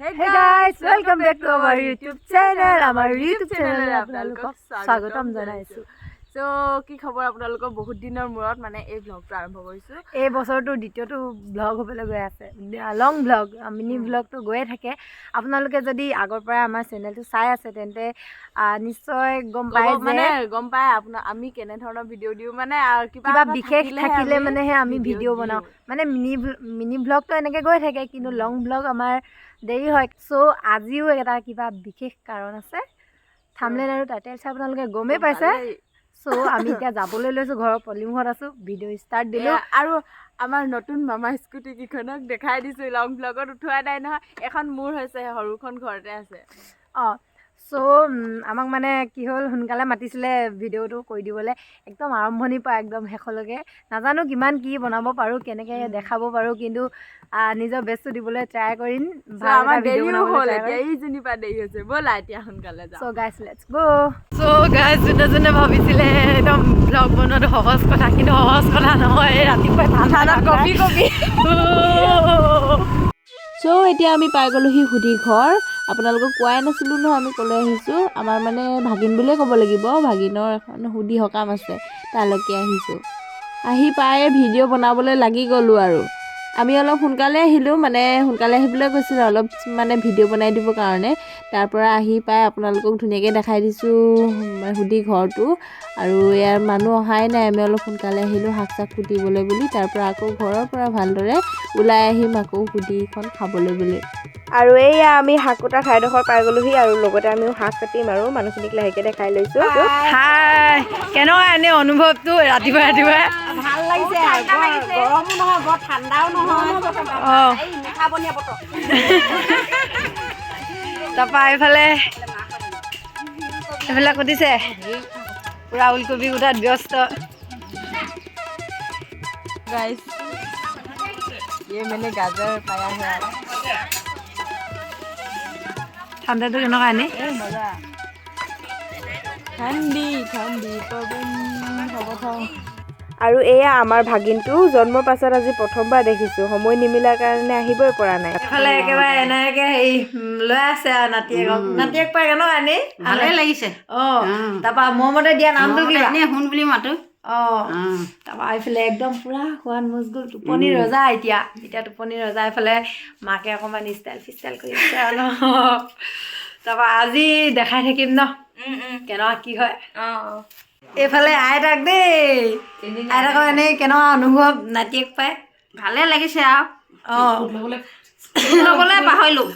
Hey guys, welcome back to our YouTube channel. Our YouTube channel আপোনালোকক স্বাগতম জনাইছো। So কি খবৰ আপোনালোকৰ বহুত দিনৰ মূৰত মানে এই ব্লগটো আৰম্ভ কৰিছো। এই বছৰটো দ্বিতীয়টো ব্লগ হ'বলৈ গৈ আছে। লং ব্লগ, মিনি ব্লগটো গৈয়ে থাকে। আপোনালোকে যদি আগৰ পৰা আমাৰ চেনেলটো চাই আছে তেন্তে নিশ্চয় গম পায় মানে গম পায় আমি কেনে ধৰণৰ ভিডিঅ' দিও মানে কিবা বিশেষ থাকিলে মানে আমি ভিডিঅ' বনাও। মানে মিনি ব্লগটো এনেকৈ গৈ থাকে কিন্তু লং ব্লগ আমাৰ দেৰি হয়। সো আজিও এটা কিবা বিশেষ কাৰণ আছে। থাম্বনেইল আৰু টাইটেল চাই আপোনালোকে গমেই পাইছে। সো আমি এতিয়া যাবলৈ লৈছো, ঘৰৰ পলিমুখত আছো, ভিডিঅ' ষ্টাৰ্ট দিলো আৰু আমাৰ নতুন মামা স্কুটি কিখনক দেখাই দিছো। লং ব্লগত উঠোৱা নাই নহয়, এখন মোৰ হৈছে, সৰুখন ঘৰতে আছে। সো আমাক মানে কি হ'ল, সোনকালে মাতিছিলে ভিডিঅ'টো কৰি দিবলৈ, একদম আৰম্ভণিৰ পৰা একদম শেষলৈকে। নাজানো কিমান কি বনাব পাৰোঁ, কেনেকৈ দেখাব পাৰোঁ, কিন্তু নিজৰ বেষ্টটো দিবলৈ ট্ৰাই কৰিম। আমাৰ দেৰিও হ'ল, এতিয়া এইজনীৰ দেৰি হৈছে। ব'লা এতিয়া সোনকালে যাওঁ। চ' গাইজ লেটছ গ'। চ' গাইজ যোনে ভাবিছিলে একদম ব্লগ বনোৱাটো সহজ কথা, কিন্তু সহজ কথা নহয়। ৰাতিপুৱাই ঠাণ্ডাত কপি চ' এতিয়া আমি পাই গ'লোহি সুধি ঘৰ। আপোনালোকক কোৱাই নাছিলোঁ নহয় আমি ক'লৈ আহিছোঁ। আমাৰ মানে ভাগিন বুলিয়ে ক'ব লাগিব, ভাগিনৰ এখন সুধি সকাম আছে, তালৈকে আহিছোঁ। আহি পাই ভিডিঅ' বনাবলৈ লাগি গ'লোঁ আৰু আমি অলপ সোনকালে আহিলোঁ, মানে সোনকালে আহিবলৈ কৈছিলে অলপ মানে ভিডিঅ' বনাই দিবৰ কাৰণে। তাৰ পৰা আহি পাই আপোনালোকক ধুনীয়াকৈ দেখাই দিছোঁ সুধি ঘৰটো। আৰু ইয়াৰ মানুহ অহাই নাই, আমি অলপ সোনকালে আহিলোঁ শাক চাক কুটিবলৈ বুলি। তাৰ পৰা আকৌ ঘৰৰ পৰা ভালদৰে ওলাই আহিম আকৌ সুধিখন খাবলৈ বুলি। আৰু এইয়া আমি শাক কুটা ঠাইডোখৰ পাই গ'লোহি, আৰু লগতে আমিও শাক কাটিম আৰু মানুহখিনিক লাহেকৈ দেখাই লৈছোঁ। হাই, কেনেকুৱা এনে অনুভৱটো ৰাতিপুৱা ৰাতিপুৱা? ভাল লাগিছে, গৰমো নহয় বৰ ঠাণ্ডাও নহয়। তাৰপৰা এইফালে কুটিছে, পুৰা ওলকবি কুটাত ব্যস্ত। गाइस ये मैंने गाजर पाया है। ঠাণ্ডাটো কেনেকুৱা এনে? মজা, ঠাণ্ডি পবন হ'ব। আৰু এয়া আমাৰ ভাগিনটো জন্মৰ পাছত আজি প্ৰথমবাৰ দেখিছোঁ, সময় নিমিলাৰ কাৰণে আহিবই পৰা নাই। এফালে একেবাৰে এনেকৈ হেৰি লৈ আছে আৰু নাতিয়েক পাই কেনেকুৱা এনেই? ভালেই লাগিছে। তাৰপৰা মৰমতে দিয়া নামটো কি? শুন বুলি মাতো। তাৰপৰা এইফালে একদম পুৰা সোৱাদ মজগুল টোপনি ৰজা। এতিয়া টোপনি ৰজা। এইফালে মাকে অকণমান ষ্টাইল ফিষ্টাইল কৰি আছে আৰু ন। তাৰপৰা আজি দেখাই থাকিম ন কেনেকুৱা কি হয়। এইফালে আইতাক দেই, আইতাকৰ এনেই কেনেকুৱা অনুভৱ নাতিয়েক পাই? ভালে লাগিছে আৰু ল'বলৈ পাহৰিলোঁ,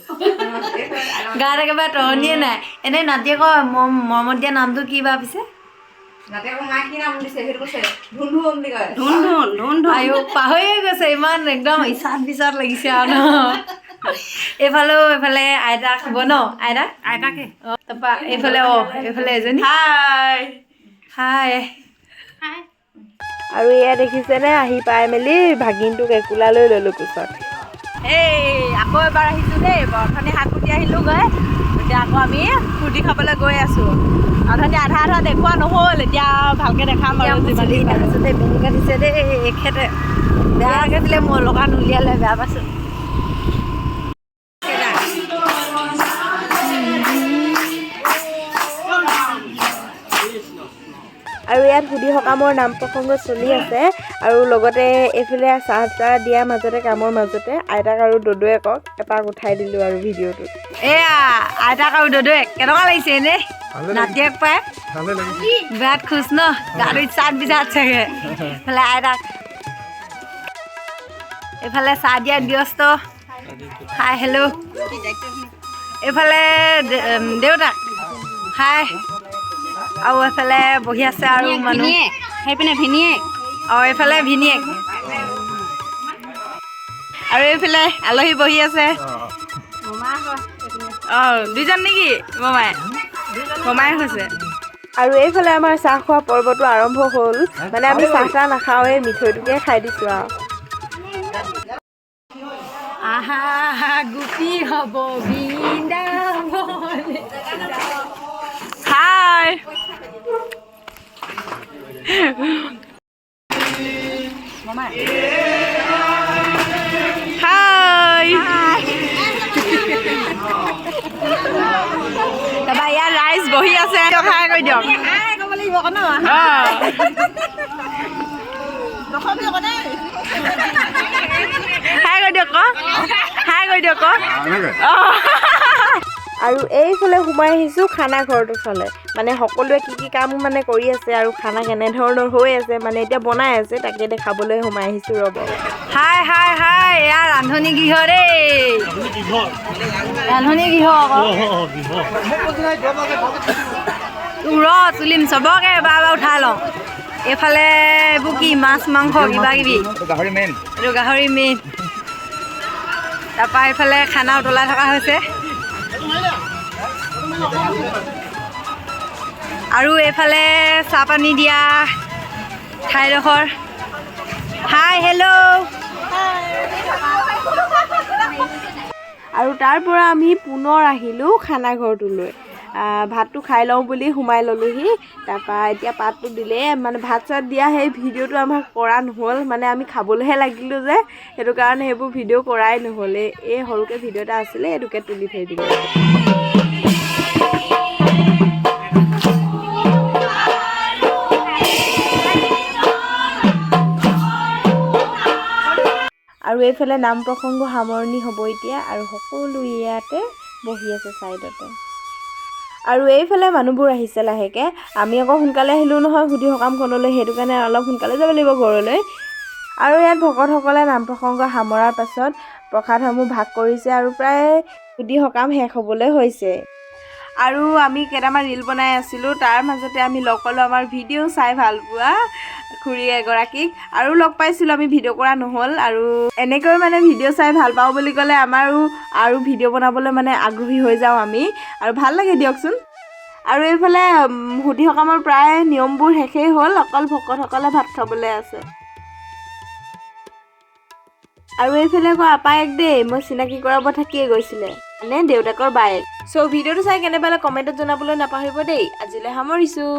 গাত একেবাৰে তৰণিয়ে নাই। এনেই নাতিয়েকৰ মৰমত দিয়া নামটো কি বা পিছে? পাহৰিয়ে গৈছে, ইমান একদম ইচাত বিচাত লাগিছে আৰু ন। এইফালে আইতাক হ'ব ন, আইতাকে। তাৰপৰা এইফালে এজনী হাই। আৰু এয়া দেখিছেনে, আহি পাই মেলি ভাগিনটোক একোলা লৈ ল'লোঁ কোচত। আকৌ এবাৰ আহিছোঁ দেই, অথনি শাক কুটি আহিলোঁগৈ, এতিয়া আকৌ আমি ফূৰ্তি খাবলৈ গৈ আছোঁ। অথনি আধা দেখুওৱা নহ'ল, এতিয়া ভালকৈ দেখাম আৰু যিমান দেখিছোঁ দেই। বেঙি কাটিছে দেই এখেতে, বেয়া কাটিলে মোৰ লগত উলিয়ালে, বেয়া পাইছোঁ। আৰু ইয়াত সুধি সকামৰ নাম প্ৰসংগ চলি আছে, আৰু লগতে এইফালে চাহ তাহ দিয়াৰ মাজতে কামৰ মাজতে আইতাক আৰু দদৌয়েকক এপাক উঠাই দিলোঁ আৰু ভিডিঅ'টোত। এয়া আইতাক আৰু দদৌয়েক কেনেকুৱা লাগিছে এনেই? নাতিয়েক পাই বিৰাট খুচ ন, গাটো ইচ্ছাত বিচাত চাগে। এইফালে আইতাক, এইফালে চাহ দিয়াত ব্যস্ত। Hi hello'. এইফালে দেউতাক হাই। আৰু এইফালে বহি আছে আৰু মানুহ, সেইপিনে ভিনিয়েক। এইফালে ভিনিয়েক। আৰু এইফালে আলহী বহি আছে। দুইজন নেকি মমাই হৈছে। আৰু এইফালে আমাৰ চাহ খোৱা পৰ্বটো আৰম্ভ হ'ল, মানে আমি চাহ তাহ নাখাওঁৱে, মিঠৈটোকে খাই দিছোঁ আৰু। আহা গোপী হ'ব বৃন্দাবন। হাই। হাই। বহি আছে হাই কৰি দিয়ক হাই কৰি দিয়ক হাই কৰি দিয়ক আৰু এইফালে সোমাই আহিছোঁ খানা ঘৰটোৰ ফালে মানে সকলোৱে কি কাম মানে কৰি আছে আৰু খানা কেনেধৰণৰ হৈ আছে মানে এতিয়া বনাই আছে তাকে দেখাবলৈ সোমাই আহিছোঁ ৰ'ব হাই হাই হাই এয়া ৰান্ধনি গৃহ দেই ৰান্ধনি গৃহ তুলিম চবকে এবাৰ উঠাই লওঁ এইফালে এইবোৰ কি মাছ মাংস কিবা কিবি এইটো গাহৰি মেইন তাৰপৰা এইফালে খানা উতলাই থকা হৈছে আৰু এইফালে চাহ পানী দিয়া ঠাইডোখৰ হাই হেল্ল' আৰু তাৰ পৰা আমি পুনৰ আহিলোঁ খানা ঘৰটোলৈ ভাতটো খাই লওঁ বুলি সোমাই ল'লোহি তাৰপৰা এতিয়া পাতটো দিলে মানে ভাত চাত দিয়া সেই ভিডিঅ'টো আমাক কৰা নহ'ল মানে আমি খাবলৈহে লাগিলোঁ যে সেইটো কাৰণে সেইবোৰ ভিডিঅ' কৰাই নহ'ল এই সৰুকৈ ভিডিঅ' এটা আছিলে এইটোকে তুলি থৈ দিলোঁ আৰু এইফালে নাম প্ৰসংগ সামৰণি হ'ব এতিয়া আৰু সকলো ইয়াতে বহি আছে ছাইডতে আৰু এইফালে মানুহবোৰ আহিছে লাহেকৈ আমি আকৌ সোনকালে আহিলোঁ নহয় সুধি সকামখনলৈ সেইটো কাৰণে অলপ সোনকালে যাব লাগিব ঘৰলৈ আৰু ইয়াত ভকতসকলে নাম প্ৰসংগ সামৰাৰ পাছত প্ৰসাদসমূহ ভাগ কৰিছে আৰু প্ৰায় সুধি সকাম শেষ হ'বলৈ হৈছে আৰু আমি কেইটামান ৰীল বনাই আছিলোঁ তাৰ মাজতে আমি লগ পালোঁ আমাৰ ভিডিঅ' চাই ভাল পোৱা খুৰী এগৰাকীক আৰু লগ পাইছিলোঁ আমি ভিডিঅ' কৰা নহ'ল আৰু এনেকৈ মানে ভিডিঅ' চাই ভাল পাওঁ বুলি ক'লে আমাৰো আৰু ভিডিঅ' বনাবলৈ মানে আগ্ৰহী হৈ যাওঁ আমি আৰু ভাল লাগে দিয়কচোন আৰু এইফালে সুধি সকামৰ প্ৰায় নিয়মবোৰ শেষেই হ'ল অকল ভকতসকলে ভাত খাবলৈ আছে আৰু এইফালে আকৌ আপায়েক দেই মই চিনাকি কৰাব থাকিয়ে গৈছিলে মানে দেউতাকৰ বায়েক চ' ভিডিঅ'টো চাই কেনে পালে কমেণ্টত জনাবলৈ নাপাহৰিব দেই আজিলৈ সামৰিছোঁ